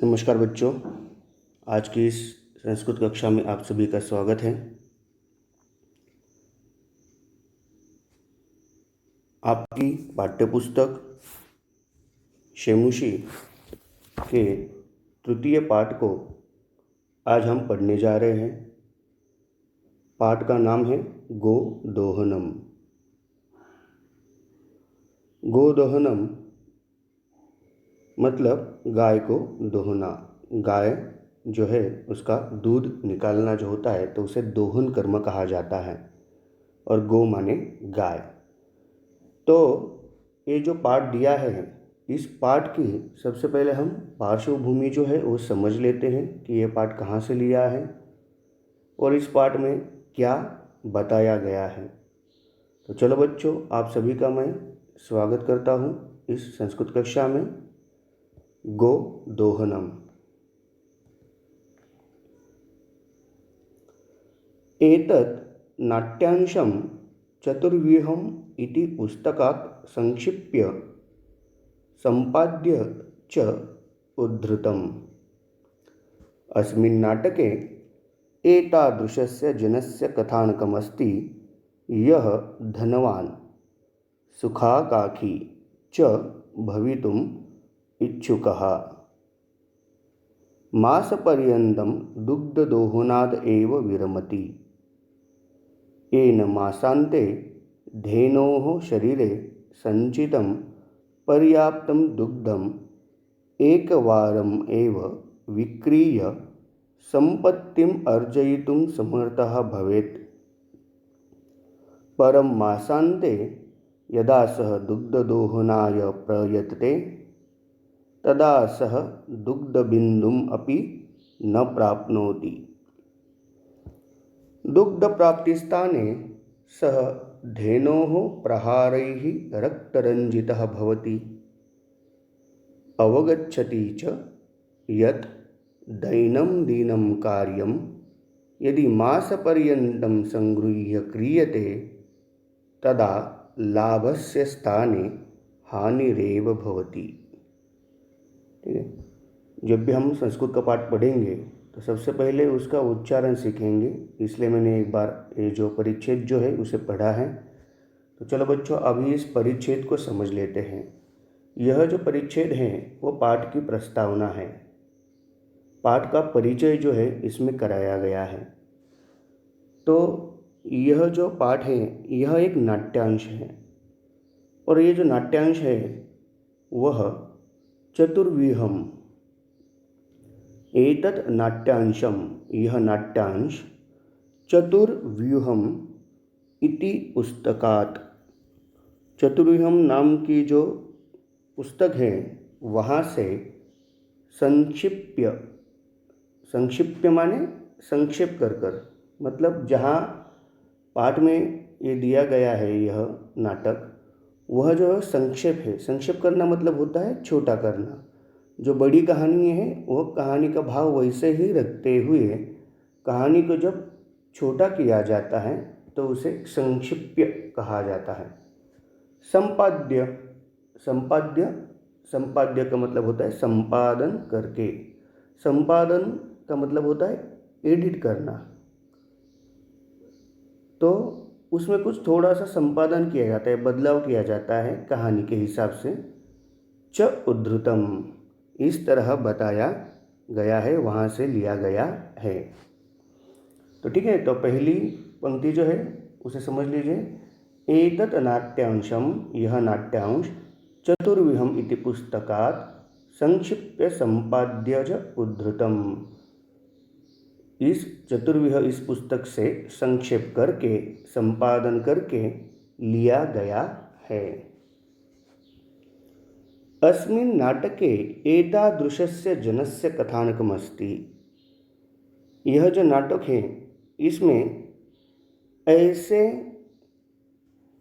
नमस्कार बच्चों, आज की इस संस्कृत कक्षा में आप सभी का स्वागत है। आपकी पाठ्यपुस्तक शेमुशी के तृतीय पाठ को आज हम पढ़ने जा रहे हैं। पाठ का नाम है गोदोहनम। गोदोहनम मतलब गाय को दोहना। गाय जो है उसका दूध निकालना जो होता है तो उसे दोहन कर्म कहा जाता है, और गो माने गाय। तो ये जो पाठ दिया है, इस पाठ की सबसे पहले हम पार्श्वभूमि जो है वो समझ लेते हैं कि ये पाठ कहाँ से लिया है और इस पाठ में क्या बताया गया है। तो चलो बच्चों, आप सभी का मैं स्वागत करता हूँ इस संस्कृत कक्षा में। गोदोहनम। एतत् नाट्यांशं चतुर्व्यूहम् इति पुस्तकात् संक्षिप्य सम्पाद्य च उद्धृतम्। अस्मिन् नाटके एतादृशस्य जनस्य कथानकमस्ति यः धनवान् सुखाकांक्षी च भवितुम् इच्छुकः। मासपर्यन्तं दुग्धदोहनाद् एव विरमति। येन मासान्ते धेनोः शरीरे सञ्चितं पर्याप्तं दुग्धम् एकवारम् एव विक्रीय सम्पत्तिम् अर्जयितुं समर्थः भवेत्। परं मासान्ते यदा सः दुग्धदोहनाय प्रयतते तदा सः दुग्धबिन्दुम् अपि न प्राप्नोति। दुग्धप्राप्तिस्थाने सः धेनोः प्रहारैः रक्तरञ्जितः भवति। अवगच्छति च यत् दैनन्दिनं कार्यं यदि मासपर्यन्तं संगृह्य क्रियते तदा लाभस्य स्थाने हानिरेव भवति। ठीक है, जब भी हम संस्कृत का पाठ पढ़ेंगे तो सबसे पहले उसका उच्चारण सीखेंगे, इसलिए मैंने एक बार ये जो परिच्छेद जो है उसे पढ़ा है। तो चलो बच्चों, अभी इस परिच्छेद को समझ लेते हैं। यह जो परिच्छेद है वो पाठ की प्रस्तावना है। पाठ का परिचय जो है इसमें कराया गया है। तो यह जो पाठ है यह एक नाट्यांश है, और ये जो नाट्यांश है वह चतुर्व्यूहम। एतत् नाट्यांशम, यह नाट्यांश चतुर्व्यूहम इति पुस्तकात्, चतुर्व्यूहम नाम की जो पुस्तक है वहाँ से संक्षिप्य, संक्षिप्य माने संक्षेप कर, मतलब जहाँ पाठ में ये दिया गया है यह नाटक, वह जो संक्षेप है। संक्षेप करना मतलब होता है छोटा करना। जो बड़ी कहानी है वह कहानी का भाव वैसे ही रखते हुए कहानी को जब छोटा किया जाता है तो उसे संक्षिप्य कहा जाता है। संपाद्य, संपाद्य का मतलब होता है संपादन करके। संपादन का मतलब होता है एडिट करना। तो उसमें कुछ थोड़ा सा संपादन किया जाता है, बदलाव किया जाता है कहानी के हिसाब से। च उद्धृतम, इस तरह बताया गया है, वहाँ से लिया गया है। तो ठीक है, तो पहली पंक्ति जो है उसे समझ लीजिए। एतत् नाट्यांशम, यह नाट्यांश चतुर्व्यूहम इति पुस्तकात् संक्षिप्य संपाद्य च उद्धृतम, इस चतुर्व्यूह, इस पुस्तक से संक्षेप करके संपादन करके लिया गया है। अस्मिन् नाटके एतादृशस्य जनस्य कथानकमस्ति, यह जो नाटक है इसमें ऐसे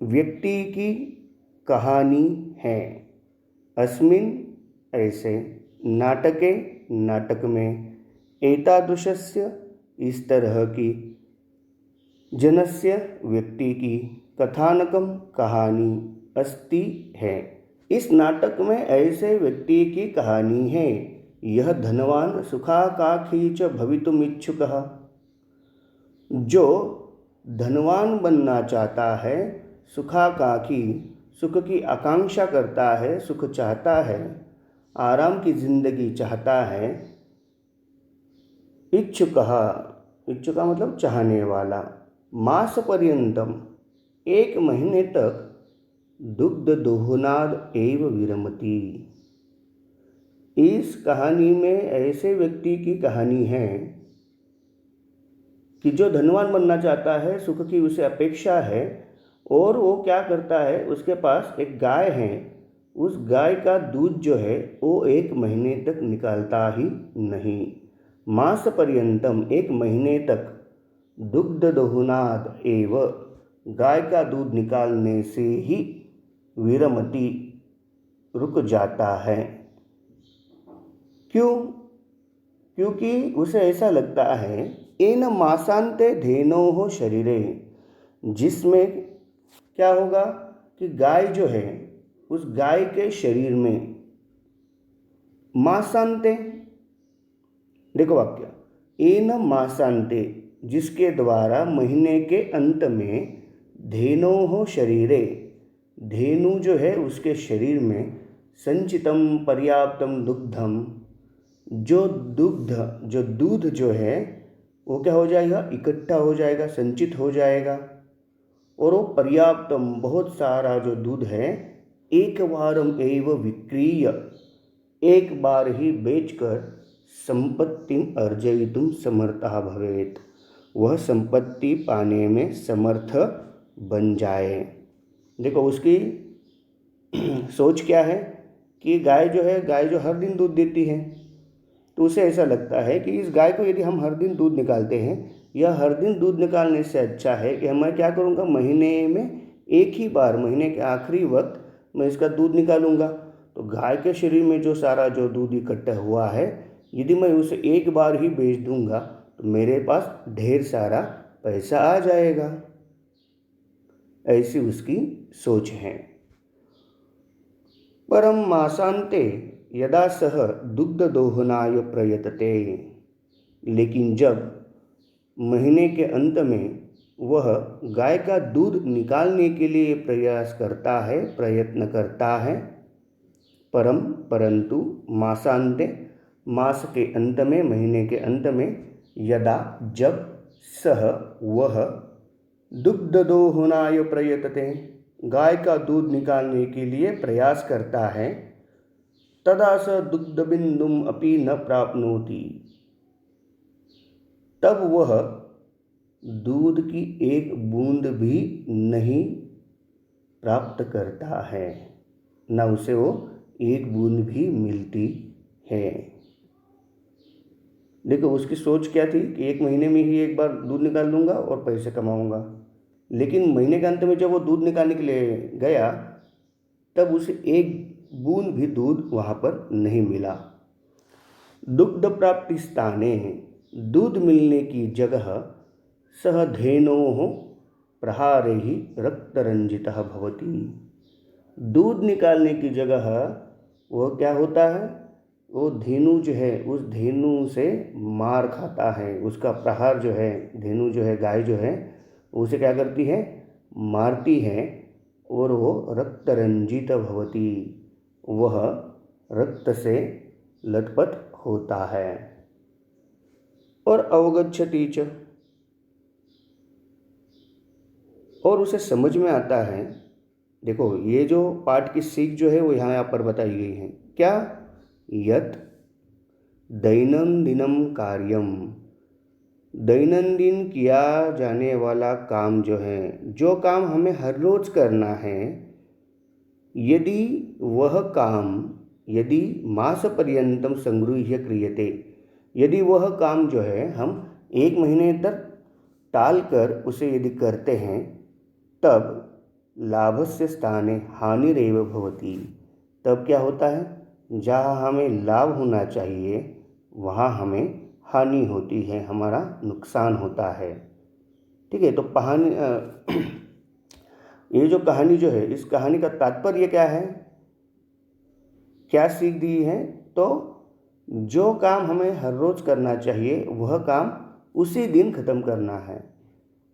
व्यक्ति की कहानी है। अस्मिन्, ऐसे, नाटके, नाटक में, एतादृशस्य, इस तरह की, जनस्य, व्यक्ति की, कथानकम, कहानी, अस्ति, है। इस नाटक में ऐसे व्यक्ति की कहानी है यह धनवान सुखाकांक्षी च भवितुमिच्छुकः। जो धनवान बनना चाहता है, सुखाकांक्षी, सुख की आकांक्षा करता है, सुख चाहता है, आराम की जिंदगी चाहता है, इच्छुकः, इच्छुका मतलब चाहने वाला, मास पर्यंतम, 1 महीने तक, दुग्ध दोहनाद एव विरमति। इस कहानी में ऐसे व्यक्ति की कहानी है कि जो धनवान बनना चाहता है, सुख की उसे अपेक्षा है, और वो क्या करता है, उसके पास एक गाय है, उस गाय का दूध जो है वो 1 महीने तक निकालता ही नहीं। मास पर्यंतम, 1 महीने तक, दुग्ध दोहनाद एव, गाय का दूध निकालने से ही विरमति, रुक जाता है। क्यों? क्योंकि उसे ऐसा लगता है, एन मासांते धेनोः शरीरे, जिसमें क्या होगा कि गाय जो है, उस गाय के शरीर में, मासांते, देखो वाक्य, एन मासांते, जिसके द्वारा महीने के अंत में, धेनोः शरीरे, धेनु जो है उसके शरीर में, संचितम पर्याप्तम दुग्धम, जो दुग्ध, जो दूध जो है वो क्या हो जाएगा, इकट्ठा हो जाएगा, संचित हो जाएगा, और वो पर्याप्तम, बहुत सारा जो दूध है, एक बारम एव विक्रीय, एक बार ही बेचकर, संपत्तिम अर्जयितुम समर्थः भवेत्, वह संपत्ति पाने में समर्थ बन जाए। देखो उसकी सोच क्या है कि गाय जो है, गाय जो हर दिन दूध देती है, तो उसे ऐसा लगता है कि इस गाय को यदि हम हर दिन दूध निकालते हैं, या हर दिन दूध निकालने से अच्छा है कि मैं क्या करूँगा, महीने में एक ही बार, महीने के आखिरी वक्त मैं इसका दूध निकालूंगा। तो गाय के शरीर में जो सारा जो दूध इकट्ठा हुआ है, यदि मैं उसे एक बार ही बेच दूंगा तो मेरे पास ढेर सारा पैसा आ जाएगा। ऐसी उसकी सोच है। परम मासांते यदा सह दुग्ध दोहनाय प्रयतते, लेकिन जब महीने के अंत में वह गाय का दूध निकालने के लिए प्रयास करता है, प्रयत्न करता है, परंतु मासांते, मास के अंत में, महीने के अंत में, यदा जब, सह वह, दुग्ध दोहनाय प्रयतते, गाय का दूध निकालने के लिए प्रयास करता है, तदा स दुग्ध बिंदुम अपि न प्राप्नोति, तब वह दूध की एक बूंद भी नहीं प्राप्त करता है, न उसे वो एक बूंद भी मिलती है। देखो उसकी सोच क्या थी कि 1 महीने में ही एक बार दूध निकाल लूँगा और पैसे कमाऊँगा, लेकिन महीने के अंत में जब वो दूध निकालने के लिए गया, तब उसे एक बूंद भी दूध वहाँ पर नहीं मिला। दुग्ध प्राप्ति स्थाने, दूध मिलने की जगह, सह धेनोः प्रहारे ही रक्तरंजितः भवति, दूध निकालने की जगह वो क्या होता है, वो धेनु जो है, उस धेनु से मार खाता है, उसका प्रहार जो है, धेनु जो है, गाय जो है, उसे क्या करती है, मारती है, और वो रक्तरंजित भवति, वह रक्त से लथपथ होता है। और अवगच्छति च, और उसे समझ में आता है। देखो ये जो पाठ की सीख जो है वो यहाँ पर बताई गई है, क्या, यत दैनंदिनम कार्यम, दैनंदिन किया जाने वाला काम जो है, जो काम हमें हर रोज करना है, यदि वह काम, यदि मास पर्यंतम संगृह्य क्रियते, यदि वह काम जो है हम 1 महीने तक टाल कर उसे यदि करते हैं, तब लाभस्य स्थाने हानिरेव भवति, तब क्या होता है, जहाँ हमें लाभ होना चाहिए वहाँ हमें हानि होती है, हमारा नुकसान होता है। ठीक है, तो ये जो कहानी जो है, इस कहानी का तात्पर्य क्या है, क्या सीख दी है, तो जो काम हमें हर रोज़ करना चाहिए वह काम उसी दिन ख़त्म करना है,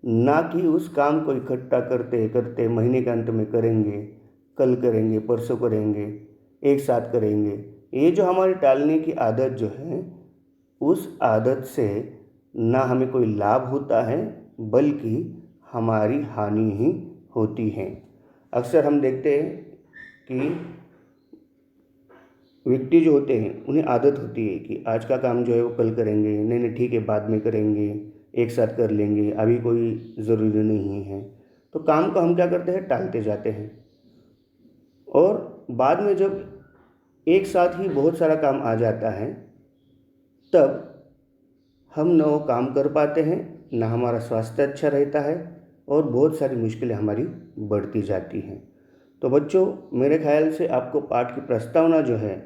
ना कि उस काम को इकट्ठा करते करते महीने के अंत में करेंगे, कल करेंगे, परसों करेंगे, एक साथ करेंगे। ये जो हमारी टालने की आदत जो है, उस आदत से ना हमें कोई लाभ होता है बल्कि हमारी हानि ही होती है। अक्सर हम देखते हैं कि व्यक्ति जो होते हैं उन्हें आदत होती है कि आज का काम जो है वो कल करेंगे, नहीं नहीं ठीक है बाद में करेंगे, एक साथ कर लेंगे, अभी कोई ज़रूरी नहीं है। तो काम को हम क्या करते हैं, टालते जाते हैं और बाद में जब एक साथ ही बहुत सारा काम आ जाता है तब हम न वो काम कर पाते हैं, न हमारा स्वास्थ्य अच्छा रहता है और बहुत सारी मुश्किलें हमारी बढ़ती जाती हैं। तो बच्चों, मेरे ख्याल से आपको पाठ की प्रस्तावना जो है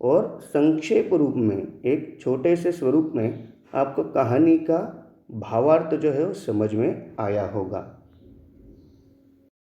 और संक्षेप रूप में एक छोटे से स्वरूप में आपको कहानी का भावार्थ जो है वो समझ में आया होगा।